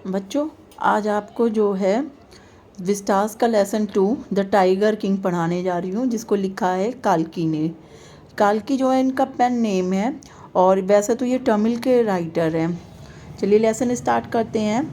बच्चों, आज आपको जो है विस्टास का लेसन 2 द टाइगर किंग पढ़ाने जा रही हूँ, जिसको लिखा है काल्की ने। काल्की जो है इनका पेन नेम है और वैसे तो ये तमिल के राइटर हैं। चलिए लेसन स्टार्ट करते हैं।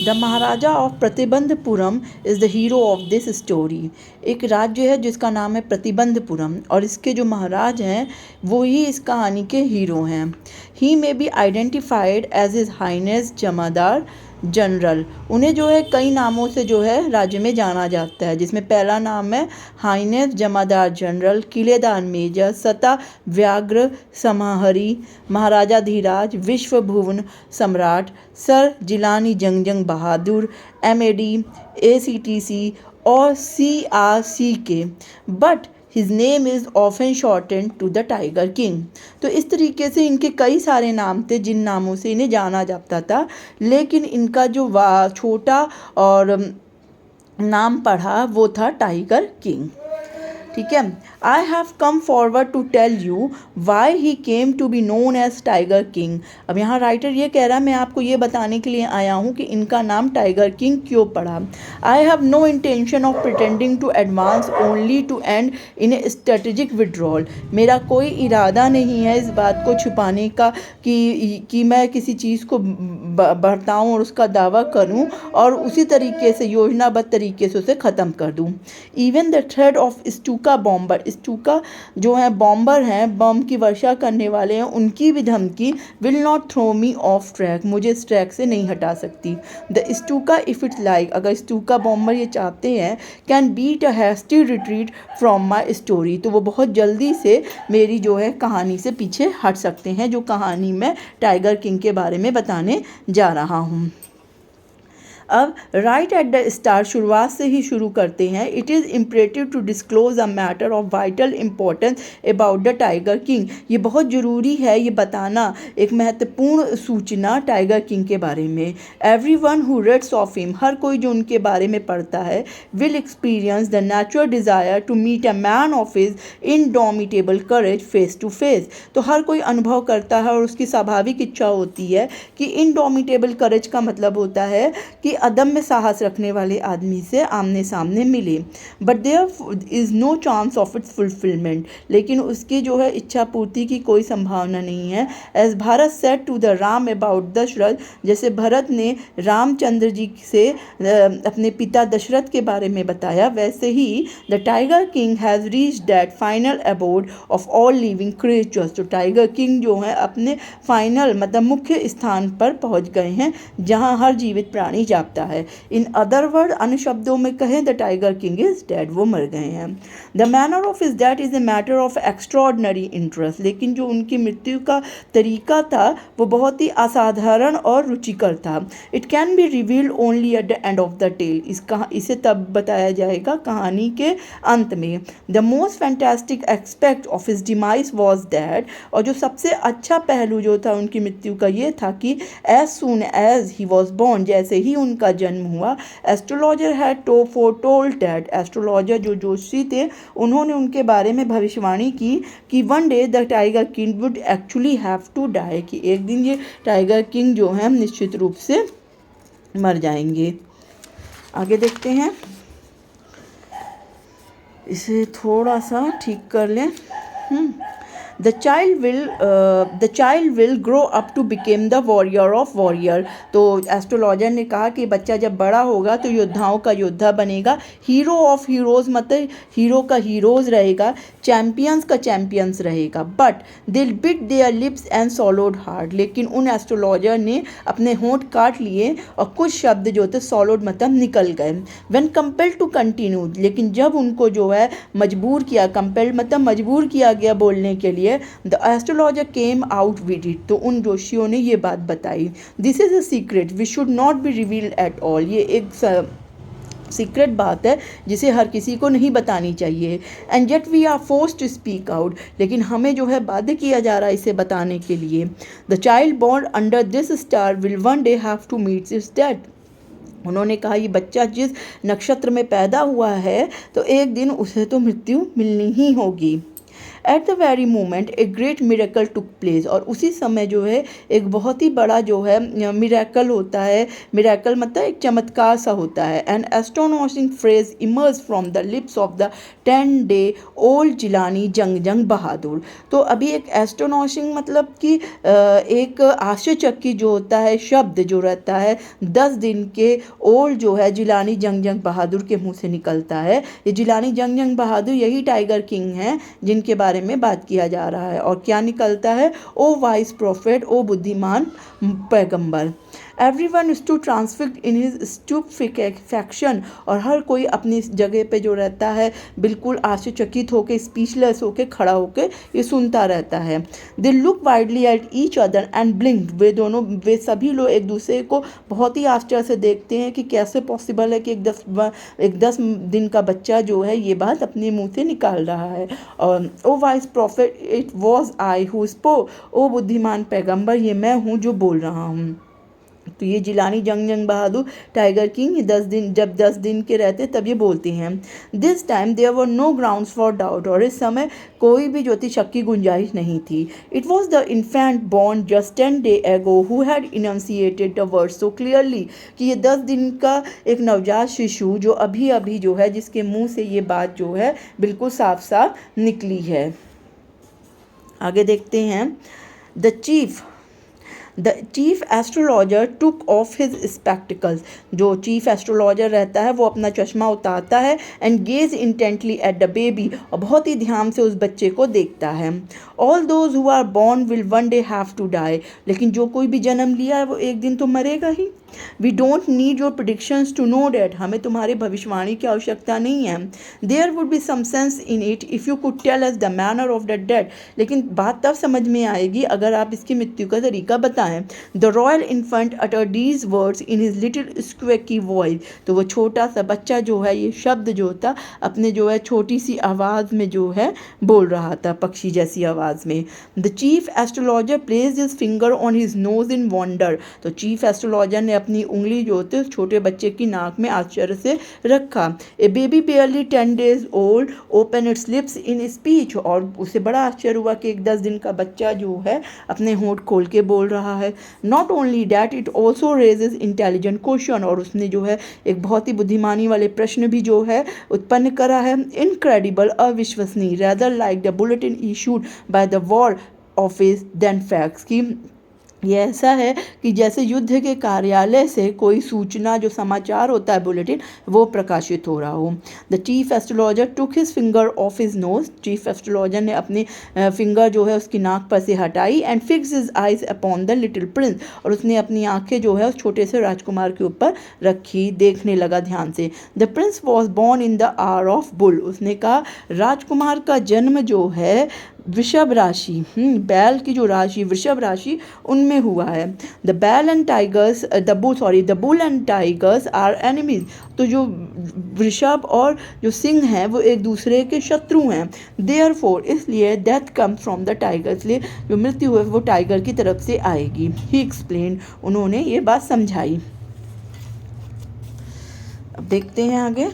The Maharaja of Pratibandapuram is the hero of this story. एक राज्य है जिसका नाम है प्रतिबंधपुरम और इसके जो महाराज हैं वो ही इस कहानी के हीरो हैं। He may be identified as his highness Jamadar general. उन्हें जो है कई नामों से जो है राज्य में जाना जाता है, जिसमें पहला नाम है हाइनेस जमादार जनरल, किलेदार मेजर, सता व्याघ्र समाहरी, महाराजा धीराज, विश्व भुवन सम्राट, sir Jilani Jung Bahadur, MAD, ACTC और CRCK, but his name is often shortened to the tiger king. तो इस तरीके से इनके कई सारे नाम थे जिन नामों से इन्हें जाना जाता था, लेकिन इनका जो छोटा और नाम पढ़ा वो था टाइगर किंग। ठीक है। I have come forward to tell you why he came to be known as tiger king. अब यहाँ राइटर ये कह रहा है मैं आपको ये बताने के लिए आया हूँ कि इनका नाम टाइगर किंग क्यों पड़ा। I have no intention of pretending to advance only to end in a strategic withdrawal. मेरा कोई इरादा नहीं है इस बात को छुपाने का कि मैं किसी चीज़ को बढ़ताऊँ और उसका दावा करूँ और उसी तरीके से योजनाबद्ध तरीके से उसे ख़त्म कर दूँ। Even the thread of Stuka bomber, Stuka जो है बॉम्बर हैं, बम की वर्षा करने वाले हैं, उनकी भी धमकी will not throw me off track, मुझे इस ट्रैक से नहीं हटा सकती। The Stuka if it's like, अगर स्टूका बॉम्बर ये चाहते हैं, can beat a hasty retreat from my story, तो वो बहुत जल्दी से मेरी जो है कहानी से पीछे हट सकते हैं, जो कहानी मैं टाइगर किंग के बारे में बताने जा रहा हूँ। अब राइट एट द स्टार्ट, शुरुआत से ही शुरू करते हैं। It is imperative to disclose a matter of vital importance about the tiger king. ये बहुत ज़रूरी है ये बताना, एक महत्वपूर्ण सूचना टाइगर किंग के बारे में। Everyone who reads of him, हर कोई जो उनके बारे में पढ़ता है, will experience the natural desire to meet a man of his indomitable courage face to face. तो हर कोई अनुभव करता है और उसकी स्वाभाविक इच्छा होती है कि इनडोमिटेबल करेज का मतलब होता है कि अदम्य साहस रखने वाले आदमी से आमने सामने मिले। But there is no chance of its fulfilment, लेकिन उसकी जो है इच्छा पूर्ति की कोई संभावना नहीं है। As Bharat said to the Ram about Dasharath, जैसे भरत ने रामचंद्र जी से अपने पिता दशरथ के बारे में बताया, वैसे ही the tiger king has reach that final abode of all living creatures. तो टाइगर किंग जो है अपने फाइनल मतलब मुख्य स्थान पर पहुंच गए हैं जहां हर जीवित प्राणी जाता है। इन अदर वर्ड, अन्य शब्दों में कहें, the tiger king is dead, वो मर गए हैं। The manner of is death is a matter of extraordinary interest, लेकिन जो उनकी मृत्यु का तरीका था वो बहुत ही असाधारण और रुचिकर था। It can be revealed only at the end of the tale, इसे तब बताया जाएगा कहानी के अंत में। The most fantastic expect of his demise was that, और जो सबसे अच्छा पहलू जो था उनकी मृत्यु का ये था कि as soon as he was born, जैसे ही उनका जन्म हुआ, astrologer had foretold that, astrologer जो जोशी थे उन्होंने उनके बारे में भविष्यवाणी की कि one day the tiger king would actually have to die, कि एक दिन ये टाइगर किंग जो है निश्चित रूप से मर जाएंगे। आगे देखते हैं, इसे थोड़ा सा ठीक कर लें। The child will grow up to become the warrior of warrior। तो एस्ट्रोलॉजर ने कहा कि बच्चा जब बड़ा होगा तो योद्धाओं का योद्धा बनेगा। हीरो ऑफ हीरोज़ मतलब हीरो का हीरोज़ रहेगा, चैम्पियंस का चैम्पियंस रहेगा। बट दिल bit there lips and swallowed hard, लेकिन उन एस्ट्रोलॉजर ने अपने होंठ काट लिए और कुछ शब्द जो थे सॉलोड मतलब निकल गए। व्हेन कंपेल्ड टू कंटिन्यू, लेकिन जब उनको जो है मजबूर किया, कंपेल्ड मतलब मजबूर किया गया बोलने के लिए, the astrologer came out with it, तो उन जोशियों ने ये बात बताई। This is a secret we should not be revealed at all, ये एक सीक्रेट बात है जिसे हर किसी को नहीं बतानी चाहिए। And yet we are forced to speak out, लेकिन हमें जो है बाध्य किया जा रहा है इसे बताने के लिए। The child born under this star will one day have to meet its death. उन्होंने कहा ये बच्चा जिस नक्षत्र में पैदा हुआ है तो एक दिन उसे तो मृत्यु मिलनी ही होगी। At the very moment a great miracle took place, और उसी समय जो है एक बहुत ही बड़ा जो है मिरेकल होता है। मिरेकल मतलब एक चमत्कार सा होता है। An astonishing phrase emerge from the lips of the 10-day old Jilani Jung Bahadur. तो अभी एक एस्टोनिशिंग मतलब कि एक आश्चर्यचकित जो होता है शब्द जो रहता है 10 दिन के ओल्ड जो है जिलानी जंग बहादुर के मुंह से निकलता है। ये जिलानी जंग बहादुर यही टाइगर किंग हैं जिनके बारे में बात किया जा रहा है। और क्या निकलता है, ओ वाइस प्रॉफिट, ओ बुद्धिमान पैगंबर। Everyone stew transfixed in his स्टुपेफैक्शन, और हर कोई अपनी जगह पे जो रहता है बिल्कुल आश्चर्यचकित होकर, स्पीचलेस होकर खड़ा होकर ये सुनता रहता है। They look widely at each other and blink, वे सभी लोग एक दूसरे को बहुत ही आश्चर्य से देखते हैं कि कैसे पॉसिबल है कि एक 10 दिन का बच्चा जो है ये बात अपने मुंह से निकाल रहा है। और O wise prophet, it was I who spoke, ओ बुद्धिमान पैगंबर, ये मैं हूँ जो बोल रहा हूँ। तो ये जिलानी जंग बहादुर टाइगर किंग जब 10 दिन के रहते तब ये बोलते हैं। This time there were no grounds for doubt, और इस समय कोई भी जो थी शक की गुंजाइश नहीं थी। It was the infant born just 10 days ago who had enunciated the word so clearly, कि ये 10 दिन का एक नवजात शिशु जो अभी अभी जो है जिसके मुंह से ये बात जो है बिल्कुल साफ साफ निकली है। आगे देखते हैं। The chief astrologer took off his spectacles, जो चीफ एस्ट्रोलॉजर रहता है वो अपना चश्मा उतारता है and gauge intently at the baby, और बहुत ही ध्यान से उस बच्चे को देखता है। All those who are born will one day have to die, लेकिन जो कोई भी जन्म लिया है वो एक दिन तो मरेगा ही। We don't need your predictions to know that, हमें तुम्हारी भविष्यवाणी की आवश्यकता नहीं है। There would be some sense in it if you could tell us the manner of the death, लेकिन बात तब समझ में आएगी अगर आप इसकी मृत्यु का तरीका बताएं। The royal infant utter these words in his little squeaky voice, तो वो छोटा सा बच्चा जो है ये शब्द जो था अपने जो है छोटी सी आवाज़ में जो है बोल रहा था, पक्षी जैसी आवाज़ में। The chief astrologer placed his finger on his nose in wonder, तो चीफ एस्ट्रोलॉजर ने अपनी उंगली जो होती है उस छोटे बच्चे की नाक में आश्चर्य से रखा। A baby barely 10 days old open its lips in speech, और उसे बड़ा आश्चर्य हुआ कि एक 10 दिन का बच्चा जो है अपने होंठ खोल के बोल रहा है। Not only that it also raises intelligent question, और उसने जो है एक बहुत ही बुद्धिमानी वाले प्रश्न भी जो है उत्पन्न करा है। इनक्रेडिबल, अविश्वसनीय, rather like the bulletin issued by the war office than facts, की ये ऐसा है कि जैसे युद्ध के कार्यालय से कोई सूचना जो समाचार होता है बुलेटिन वो प्रकाशित हो रहा हो। The chief astrologer took his finger of his nose, chief astrologer ने अपनी फिंगर जो है उसकी नाक पर से हटाई and fix his eyes upon the little Prince, और उसने अपनी आंखें जो है उस छोटे से राजकुमार के ऊपर रखी, देखने लगा ध्यान से। The Prince was born in the hour of bull, उसने कहा राजकुमार का जन्म जो है वृषभ राशि, बैल की जो राशि वृषभ राशि उनमें हुआ है। The bail and tigers the bull and tigers are enemies, तो जो वृषभ और जो सिंह हैं वो एक दूसरे के शत्रु हैं। देयरफॉर, इसलिए death comes from the tiger, इसलिए जो मृत्यु है वो टाइगर की तरफ से आएगी। ही एक्सप्लेन, उन्होंने ये बात समझाई। अब देखते हैं आगे।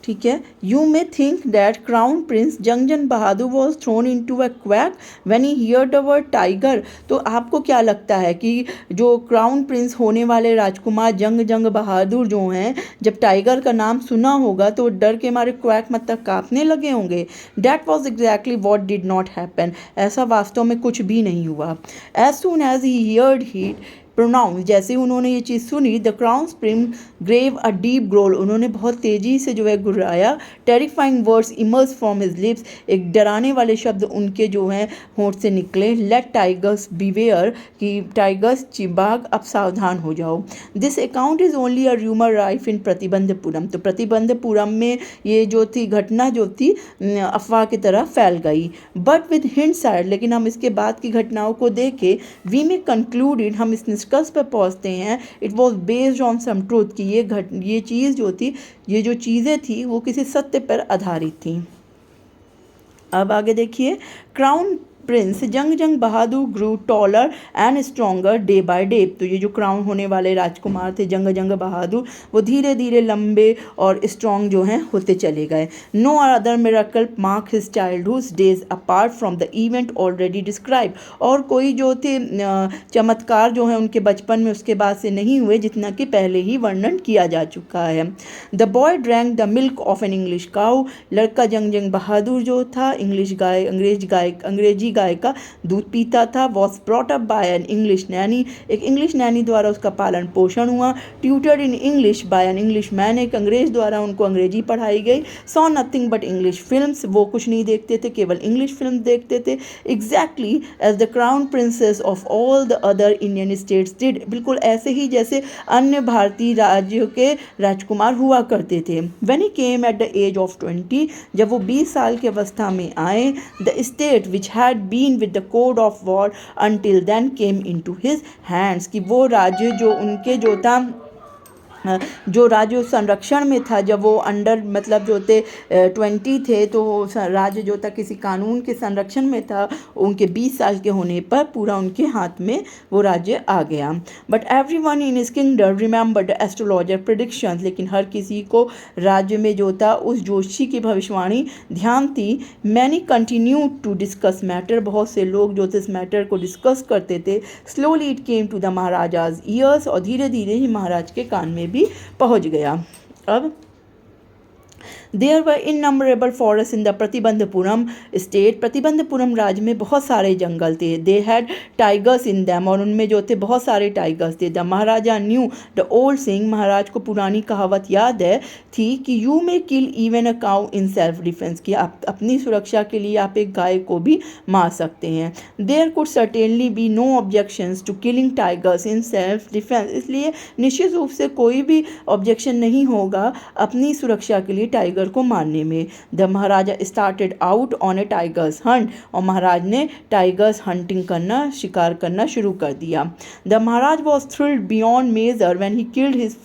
ठीक है। You may think that crown prince Jung Bahadur was thrown into a quake when he hear the word tiger, तो आपको क्या लगता है कि जो क्राउन प्रिंस होने वाले राजकुमार जंग बहादुर जो हैं जब टाइगर का नाम सुना होगा तो डर के मारे क्वैक मतलब कांपने लगे होंगे। That was exactly what did not happen, ऐसा वास्तव में कुछ भी नहीं हुआ। As soon as he heard he pronounce, जैसे उन्होंने ये चीज़ सुनी, the crown prince gave a deep growl, उन्होंने बहुत तेज़ी से जो है गुर्राया। Terrifying words emerge from his lips, एक डराने वाले शब्द उनके जो हैं होंठ से निकले। लेट टाइगर्स बीवेयर, कि टाइगर्स चिबाग अब सावधान हो जाओ। This account is only a rumour rife in Pratibandapuram, तो प्रतिबंधपुरम में ये जो थी घटना जो थी अफवाह की तरह फैल गई। बट विद हिंडसाइट, लेकिन हम इसके बाद की घटनाओं को देखें, वी मे कंक्लूडेड, हम इस निष्कर्ष पर पहुंचते हैं, it was based on some truth, कि ये चीज़ जो थी, ये जो चीज़ें थी वो किसी सत्य पर आधारित थी। अब आगे देखिए। Crown prince Jung Jung Bahadur grew taller and stronger day by day. तो ये जो क्राउन होने वाले राजकुमार थे जंग जंग बहादुर, वो धीरे धीरे लंबे और स्ट्रॉन्ग जो हैं होते चले गए। No other miracle mark his childhood days apart from the event already describe. और कोई जो थे चमत्कार जो है उनके बचपन में उसके बाद से नहीं हुए जितना कि पहले ही वर्णन किया जा चुका है। The boy drank the milk of an English cow. लड़का जंग जंग बहादुर जो था अंग्रेजी गाय का दूध पीता था। Was brought up by an English Naini, एक इंग्लिश नैनी द्वारा उसका पालन पोषण हुआ। Tutored in English by an English man, एक अंग्रेज द्वारा उनको अंग्रेजी पढ़ाई गई। Saw nothing but English films, वो कुछ नहीं देखते थे, केवल इंग्लिश फिल्म देखते थे। Exactly as the crown princes of all the other Indian states did, बिल्कुल ऐसे ही जैसे अन्य भारतीय राज्यों के राजकुमार हुआ करते थे। When he came at the age of 20, जब वो 20 साल की अवस्था में आए, the state which had been with the code of war until then came into his hands, कि वो राज्य जो उनके जो था जो राज्य संरक्षण में था, जब वो अंडर मतलब जो थे 20 थे तो राज्य जो था किसी कानून के संरक्षण में था। उनके 20 साल के होने पर पूरा उनके हाथ में वो राज्य आ गया। But every one in his kingdom remember the astrologer predictions, लेकिन हर किसी को राज्य में जो था उस जोशी की भविष्यवाणी ध्यान थी। Many continue to discuss matter, बहुत से लोग जो थे इस मैटर को डिस्कस करते थे। Slowly it came to the Maharaja's ears, और धीरे धीरे ही महाराज के कान में भी पहुंच गया। अब there were innumerable forest in the Pratibandhapuram state, Pratibandhapuram राज्य में बहुत सारे जंगल थे। They had tigers in them, और उनमें जो थे बहुत सारे टाइगर्स थे। The Maharaja knew the old saying, महाराज को पुरानी कहावत याद है थी कि you may kill even a cow in self defence, कि आप अपनी सुरक्षा के लिए आप एक गाय को भी मार सकते हैं। There could certainly be no objections to killing tigers in self defence, इसलिए निश्चित रूप से कोई भी ऑब्जेक्शन नहीं होगा अपनी सुरक्षा के लिए टाइगर को मारने में। The Maharaja started out on A tigers Hunt, और महाराज ने टाइगर्स हंटिंग करना, शिकार करना शुरू कर दिया। The Maharaj was thrilled beyond measure when he killed his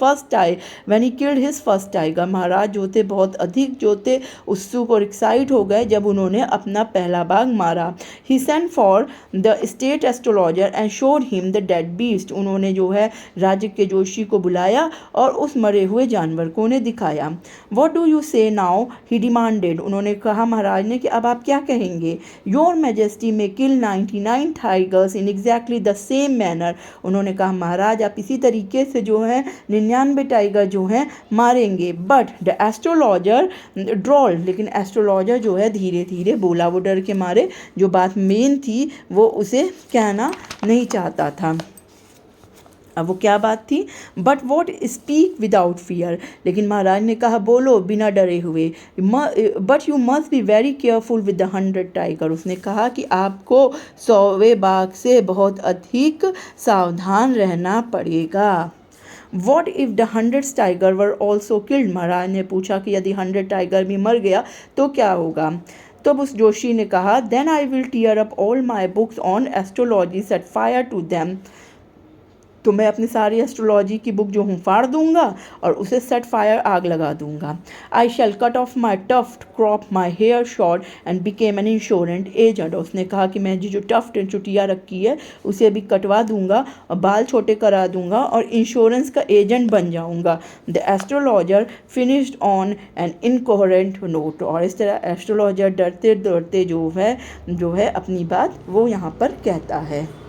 first tiger, महाराज जो थे बहुत अधिक जो थे उत्सुक और एक्साइट हो गए जब उन्होंने अपना पहला बाघ मारा। He sent for the state astrologer and showed him the dead beast, उन्होंने जो है राज्य के जोशी को बुलाया और उस मरे हुए जानवर को उन्हें दिखाया। व्हाट डू यू से नाउ, ही डिमांडेड, उन्होंने कहा महाराज ने कि अब आप क्या कहेंगे। योर मैजेस्टी में किल 99 tigers in exactly the same manner, उन्होंने कहा महाराज आप इसी तरीके से जो है 99 टाइगर जो हैं मारेंगे। बट द एस्ट्रोलॉजर ड्रॉल, लेकिन एस्ट्रोलॉजर जो है धीरे धीरे बोला, वो डर के मारे जो बात मेन थी वो उसे कहना नहीं चाहता था। अब वो क्या बात थी, but what speak without fear, लेकिन महाराज ने कहा बोलो बिना डरे हुए। But you must be very careful with the 100 tiger, उसने कहा कि आपको 100वें बाघ से बहुत अधिक सावधान रहना पड़ेगा। What if the 100 tiger were also killed, महाराज ने पूछा कि यदि 100 टाइगर भी मर गया तो क्या होगा। तब उस जोशी ने कहा then I will tear up all my books on astrology set fire to them, तो मैं अपनी सारी एस्ट्रोलॉजी की बुक जो हूँ फाड़ दूंगा और उसे सेट फायर आग लगा दूंगा। I shall cut off my tuft crop my hair short and became an insurance agent, उसने कहा कि मैं जो टफ्ट चुटिया रखी है उसे भी कटवा दूंगा और बाल छोटे करा दूंगा और इंश्योरेंस का एजेंट बन जाऊंगा। The astrologer finished on an incoherent note, और इस तरह एस्ट्रोलॉजर डरते डरते जो है अपनी बात वो यहाँ पर कहता है।